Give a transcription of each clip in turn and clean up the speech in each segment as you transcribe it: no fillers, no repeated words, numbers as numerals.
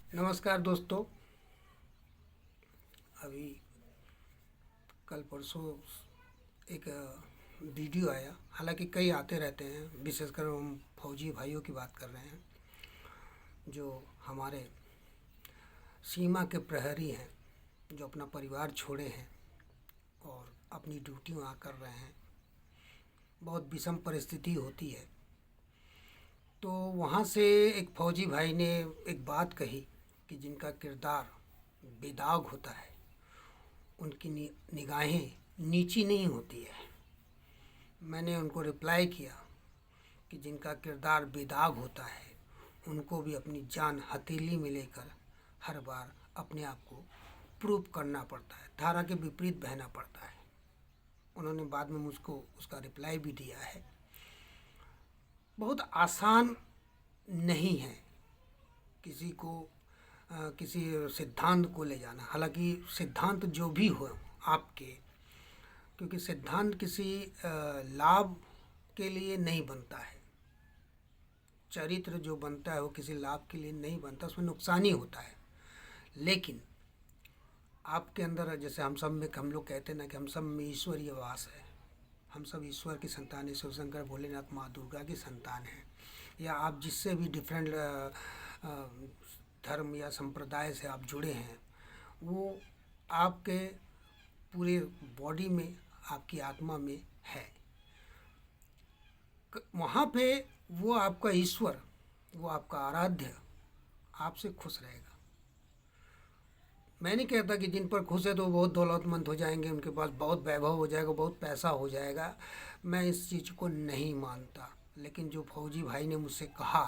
नमस्कार दोस्तों। अभी कल परसों एक वीडियो आया, हालांकि कई आते रहते हैं, विशेषकर हम फौजी भाइयों की बात कर रहे हैं जो हमारे सीमा के प्रहरी हैं, जो अपना परिवार छोड़े हैं और अपनी ड्यूटी वहाँ कर रहे हैं। बहुत विषम परिस्थिति होती है। तो वहाँ से एक फौजी भाई ने एक बात कही कि जिनका किरदार बेदाग होता है, उनकी निगाहें नीची नहीं होती है। मैंने उनको रिप्लाई किया कि जिनका किरदार बेदाग होता है, उनको भी अपनी जान हथेली में लेकर हर बार अपने आप को प्रूव करना पड़ता है, धारा के विपरीत बहना पड़ता है। उन्होंने बाद में मुझको उसका रिप्लाई भी दिया है। बहुत आसान नहीं है किसी को किसी सिद्धांत को ले जाना। हालांकि सिद्धांत जो भी हो आपके, क्योंकि सिद्धांत किसी लाभ के लिए नहीं बनता है। चरित्र जो बनता है वो किसी लाभ के लिए नहीं बनता, उसमें नुकसान ही होता है। लेकिन आपके अंदर, जैसे हम लोग कहते हैं ना कि हम सब में ईश्वरीय वास है, हम सब ईश्वर की संतान है, शिव शंकर भोलेनाथ माँ दुर्गा की संतान है, या आप जिससे भी डिफरेंट धर्म या संप्रदाय से आप जुड़े हैं, वो आपके पूरे बॉडी में, आपकी आत्मा में है। वहाँ पे वो आपका ईश्वर, वो आपका आराध्य आपसे खुश रहेगा। मैं नहीं कहता कि जिन पर खुश है तो वो बहुत दौलतमंद हो जाएंगे, उनके पास बहुत वैभव हो जाएगा, बहुत पैसा हो जाएगा। मैं इस चीज़ को नहीं मानता। लेकिन जो फौजी भाई ने मुझसे कहा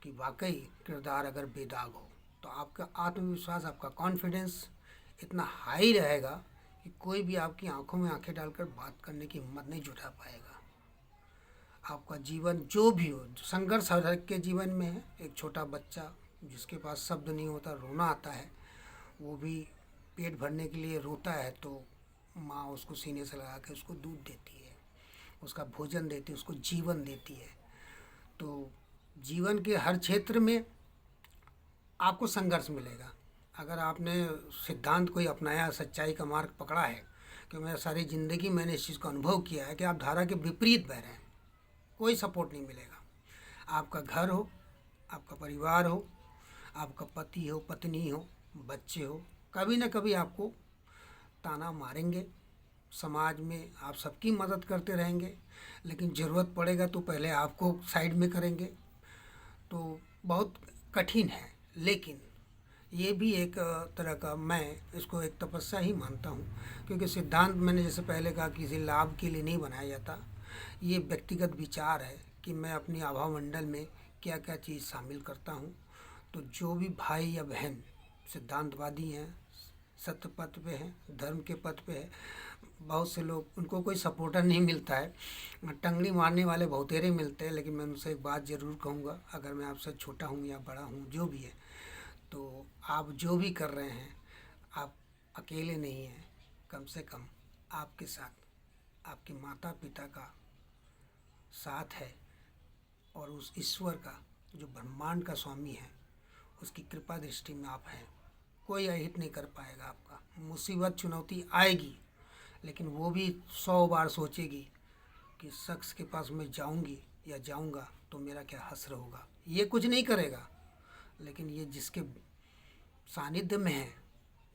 कि वाकई किरदार अगर बेदाग हो तो आपका आत्मविश्वास, आपका कॉन्फिडेंस इतना हाई रहेगा कि कोई भी आपकी आंखों में आंखें डालकर बात करने की हिम्मत नहीं जुटा पाएगा। आपका जीवन जो भी हो, संघर्ष हर एक के जीवन में है। एक छोटा बच्चा जिसके पास शब्द नहीं होता, रोना आता है, वो भी पेट भरने के लिए रोता है तो माँ उसको सीने से लगा के उसको दूध देती है, उसका भोजन देती है, उसको जीवन देती है। तो जीवन के हर क्षेत्र में आपको संघर्ष मिलेगा। अगर आपने सिद्धांत कोई अपनाया, सच्चाई का मार्ग पकड़ा है, कि मैं सारी ज़िंदगी मैंने इस चीज़ को अनुभव किया है कि आप धारा के विपरीत बह रहे हैं, कोई सपोर्ट नहीं मिलेगा। आपका घर हो, आपका परिवार हो, आपका पति हो, पत्नी हो, बच्चे हो, कभी ना कभी आपको ताना मारेंगे। समाज में आप सबकी मदद करते रहेंगे, लेकिन ज़रूरत पड़ेगा तो पहले आपको साइड में करेंगे। तो बहुत कठिन है। लेकिन ये भी एक तरह का, मैं इसको एक तपस्या ही मानता हूँ, क्योंकि सिद्धांत मैंने जैसे पहले कहा किसी लाभ के लिए नहीं बनाया जाता। ये व्यक्तिगत विचार है कि मैं अपनी आभा मंडल में क्या क्या चीज़ शामिल करता हूँ। तो जो भी भाई या बहन सिद्धांतवादी हैं, सत्य पथ पे हैं, धर्म के पथ पे है, बहुत से लोग, उनको कोई सपोर्टर नहीं मिलता है, टंगड़ी मारने वाले बहुतेरे मिलते हैं। लेकिन मैं उनसे एक बात ज़रूर कहूँगा, अगर मैं आपसे छोटा हूँ या बड़ा हूँ, जो भी है, तो आप जो भी कर रहे हैं, आप अकेले नहीं हैं। कम से कम आपके साथ आपके माता पिता का साथ है, और उस ईश्वर का, जो ब्रह्मांड का स्वामी है, उसकी कृपा दृष्टि में आप हैं। कोई अहित नहीं कर पाएगा आपका। मुसीबत चुनौती आएगी, लेकिन वो भी 100 बार सोचेगी कि शख्स के पास मैं जाऊंगी या जाऊंगा तो मेरा क्या हश्र होगा। ये कुछ नहीं करेगा, लेकिन ये जिसके सानिध्य में है,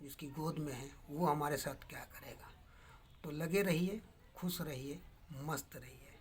जिसकी गोद में है, वो हमारे साथ क्या करेगा। तो लगे रहिए, खुश रहिए, मस्त रहिए।